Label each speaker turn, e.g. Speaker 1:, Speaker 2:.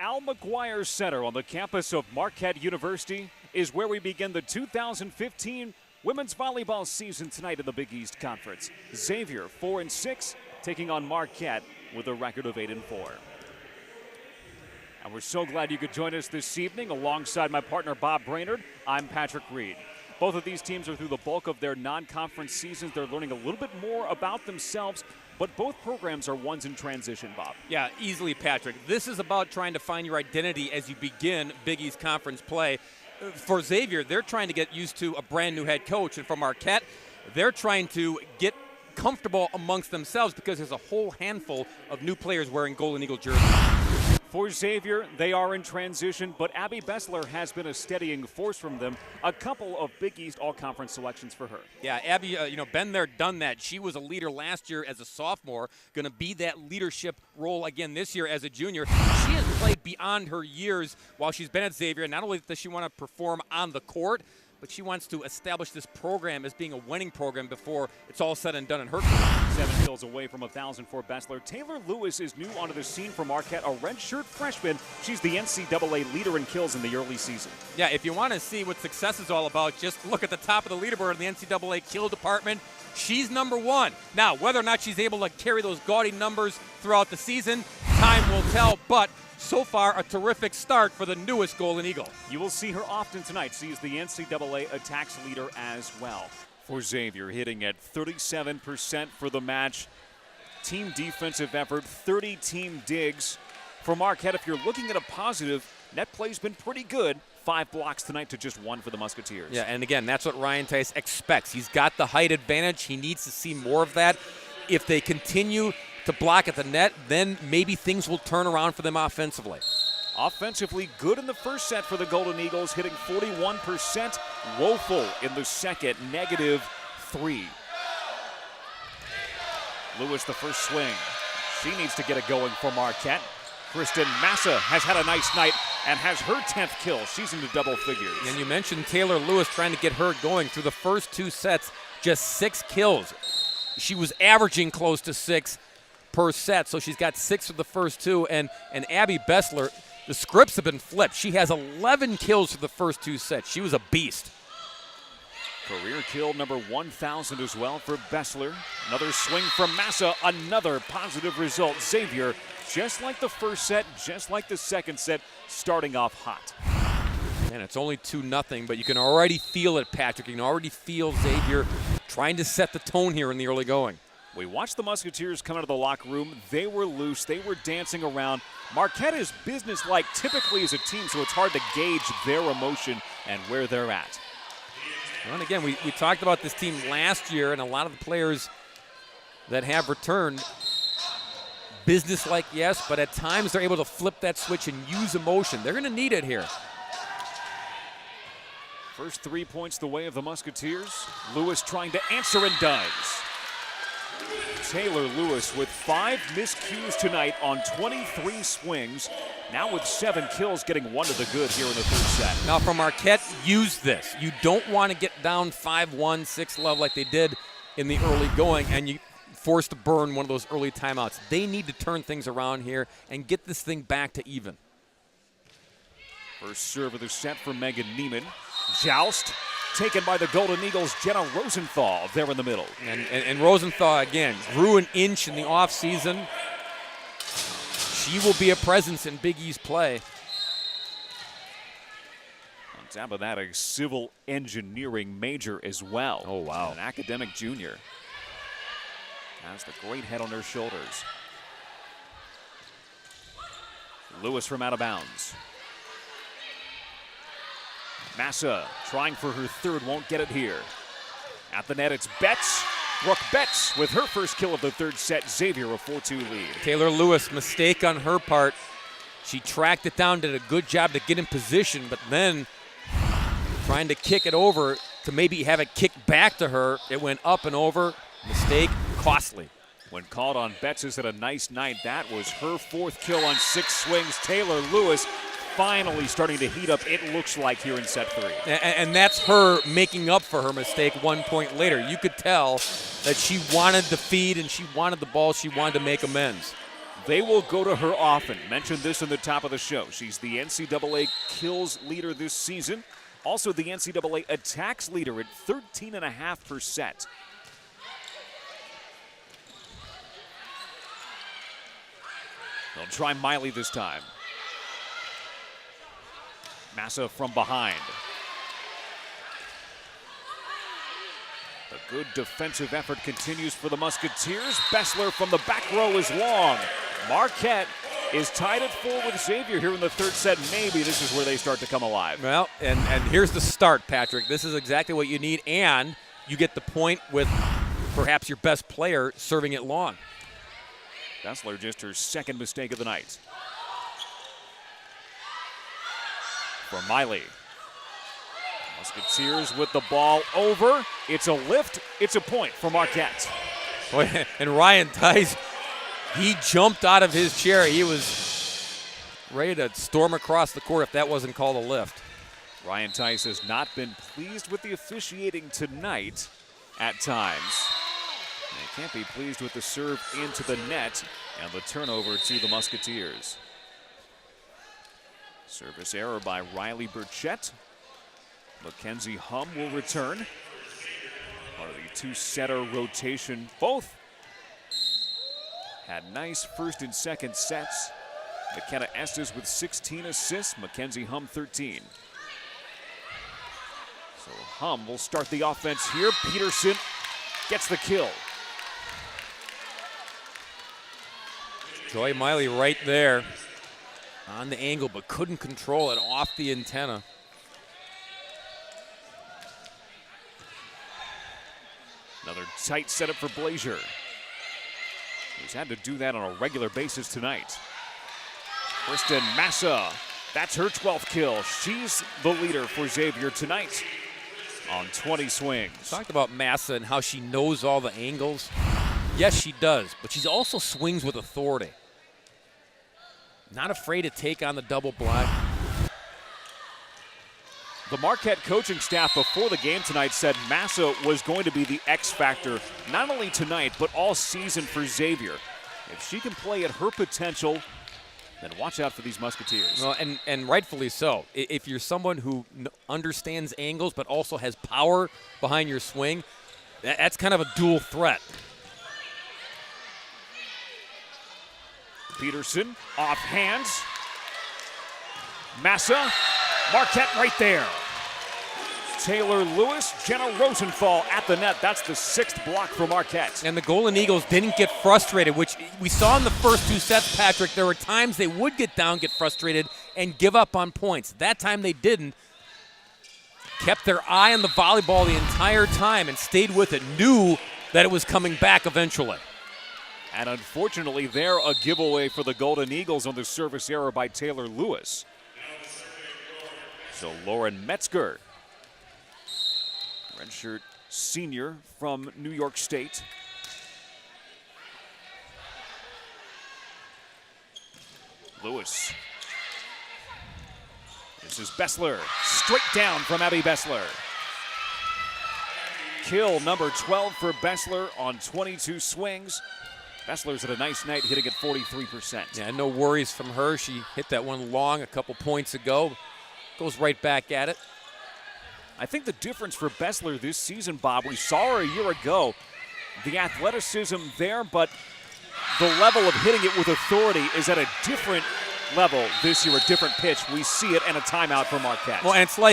Speaker 1: Al McGuire Center on the campus of Marquette University is where we begin the 2015 women's volleyball season tonight in the Big East Conference. Xavier 4-6 taking on Marquette with a record of 8-4. And we're so glad you could join us this evening. Alongside my partner Bob Brainerd, I'm Patrick Reed. Both of these teams are through the bulk of their non-conference seasons. They're learning a little bit more about themselves, but both programs are ones in transition, Bob.
Speaker 2: Yeah, easily, Patrick. This is about trying to find your identity as you begin Big East Conference play. For Xavier, they're trying to get used to a brand new head coach, and for Marquette, they're trying to get comfortable amongst themselves because there's a whole handful of new players wearing Golden Eagle jerseys.
Speaker 1: For Xavier, they are in transition, but Abby Bessler has been a steadying force from them. A couple of Big East all-conference selections for her.
Speaker 2: Yeah, Abby, been there, done that. She was a leader last year as a sophomore, going to be that leadership role again this year as a junior. She has played beyond her years while she's been at Xavier. Not only does she want to perform on the court, but she wants to establish this program as being a winning program before it's all said and done in her career.
Speaker 1: 7 kills away from 1,000 for Bessler. Taylor Lewis is new onto the scene for Marquette, a redshirt freshman. She's the NCAA leader in kills in the early season.
Speaker 2: Yeah, if you want to see what success is all about, just look at the top of the leaderboard in the NCAA kill department. She's number one. Now, whether or not she's able to carry those gaudy numbers throughout the season, time will tell, but so far, a terrific start for the newest Golden Eagle.
Speaker 1: You will see her often tonight. She is the NCAA attacks leader as well. For Xavier, hitting at 37% for the match. Team defensive effort, 30 team digs. For Marquette, if you're looking at a positive, net play's been pretty good. 5 blocks tonight to just 1 for the Musketeers.
Speaker 2: Yeah, and again, that's what Ryan Tice expects. He's got the height advantage. He needs to see more of that. If they continue to block at the net, then maybe things will turn around for them offensively.
Speaker 1: Offensively, good in the first set for the Golden Eagles, hitting 41%. Woeful in the second, -3. Lewis, the first swing. She needs to get it going for Marquette. Kristen Massa has had a nice night and has her 10th kill. She's into double figures.
Speaker 2: And you mentioned Taylor Lewis trying to get her going through the first 2 sets, just 6 kills. She was averaging close to 6 per set, so she's got 6 for the first 2. And Abby Bessler, the scripts have been flipped. She has 11 kills for the first 2 sets. She was a beast.
Speaker 1: Career kill number 1,000 as well for Bessler. Another swing from Massa, another positive result. Xavier, just like the first set, just like the second set, starting off hot.
Speaker 2: And it's only 2-0, but you can already feel it, Patrick. You can already feel Xavier trying to set the tone here in the early going.
Speaker 1: We watched the Musketeers come out of the locker room. They were loose. They were dancing around. Marquette is businesslike typically as a team, so it's hard to gauge their emotion and where they're at.
Speaker 2: Well, and again, we talked about this team last year, and a lot of the players that have returned, businesslike, yes, but at times they're able to flip that switch and use emotion. They're going to need it here.
Speaker 1: First 3 points the way of the Musketeers. Lewis trying to answer and does. Taylor Lewis with 5 miscues tonight on 23 swings. Now with 7 kills, getting 1 to the good here in the third set.
Speaker 2: Now for Marquette, use this. You don't want to get down 5-1, 6-love like they did in the early going, and you forced to burn one of those early timeouts. They need to turn things around here and get this thing back to even.
Speaker 1: First serve of the set for Megan Neiman. Joust taken by the Golden Eagles, Jenna Rosenthal there in the middle.
Speaker 2: And Rosenthal, again, grew an inch in the offseason. She will be a presence in Big East play.
Speaker 1: On top of that, a civil engineering major as well.
Speaker 2: Oh, wow.
Speaker 1: An academic junior. Has the great head on her shoulders. Lewis from out of bounds. Massa trying for her third, won't get it here. At the net, it's Betts. Brooke Betts with her first kill of the third set. Xavier a 4-2 lead.
Speaker 2: Taylor Lewis, mistake on her part. She tracked it down, did a good job to get in position, but then trying to kick it over to maybe have it kicked back to her. It went up and over. Mistake, costly.
Speaker 1: When called on, Betts has had a nice night. That was her 4th kill on 6 swings. Taylor Lewis finally starting to heat up, it looks like, here in set 3.
Speaker 2: And that's her making up for her mistake 1 point later. You could tell that she wanted the feed and she wanted the ball. She wanted to make amends.
Speaker 1: They will go to her often. Mentioned this in the top of the show. She's the NCAA kills leader this season. Also the NCAA attacks leader at 13.5%. They'll try Miley this time. Massa from behind. A good defensive effort continues for the Musketeers. Bessler from the back row is long. Marquette is tied at 4 with Xavier here in the third set. Maybe this is where they start to come alive.
Speaker 2: Well, and here's the start, Patrick. This is exactly what you need, and you get the point with perhaps your best player serving it long.
Speaker 1: Bessler just her second mistake of the night. For Miley. Musketeers with the ball over. It's a lift. It's a point for Marquette.
Speaker 2: Boy, and Ryan Tice, he jumped out of his chair. He was ready to storm across the court if that wasn't called a lift.
Speaker 1: Ryan Tice has not been pleased with the officiating tonight at times. They can't be pleased with the serve into the net and the turnover to the Musketeers. Service error by Riley Burchett. Mackenzie Hum will return. Part of the two-setter rotation. Both had nice first and second sets. McKenna Estes with 16 assists, Mackenzie Hum 13. So Hum will start the offense here. Peterson gets the kill.
Speaker 2: Joy Miley right there on the angle, but couldn't control it off the antenna.
Speaker 1: Another tight setup for Blazier. He's had to do that on a regular basis tonight. Kristen Massa, that's her 12th kill. She's the leader for Xavier tonight on 20 swings.
Speaker 2: Talked about Massa and how she knows all the angles. Yes, she does, but she also swings with authority. Not afraid to take on the double block.
Speaker 1: The Marquette coaching staff before the game tonight said Massa was going to be the X factor, not only tonight, but all season for Xavier. If she can play at her potential, then watch out for these Musketeers.
Speaker 2: Well, and rightfully so. If you're someone who understands angles but also has power behind your swing, that's kind of a dual threat.
Speaker 1: Peterson, off hands. Massa, Marquette right there. Taylor Lewis, Jenna Rosenthal at the net. That's the 6th block for Marquette.
Speaker 2: And the Golden Eagles didn't get frustrated, which we saw in the first 2 sets, Patrick. There were times they would get down, get frustrated, and give up on points. That time they didn't. Kept their eye on the volleyball the entire time and stayed with it. Knew that it was coming back eventually.
Speaker 1: And unfortunately, there a giveaway for the Golden Eagles on the service error by Taylor Lewis. So Lauren Metzger, redshirt senior from New York State. Lewis. This is Bessler. Straight down from Abby Bessler. Kill number 12 for Bessler on 22 swings. Bessler's had a nice night, hitting at 43%.
Speaker 2: Yeah, no worries from her. She hit that one long a couple points ago. Goes right back at it.
Speaker 1: I think the difference for Bessler this season, Bob, we saw her a year ago. The athleticism there, but the level of hitting it with authority is at a different level this year, a different pitch. We see it, and a timeout for Marquette.
Speaker 2: Well, and it's like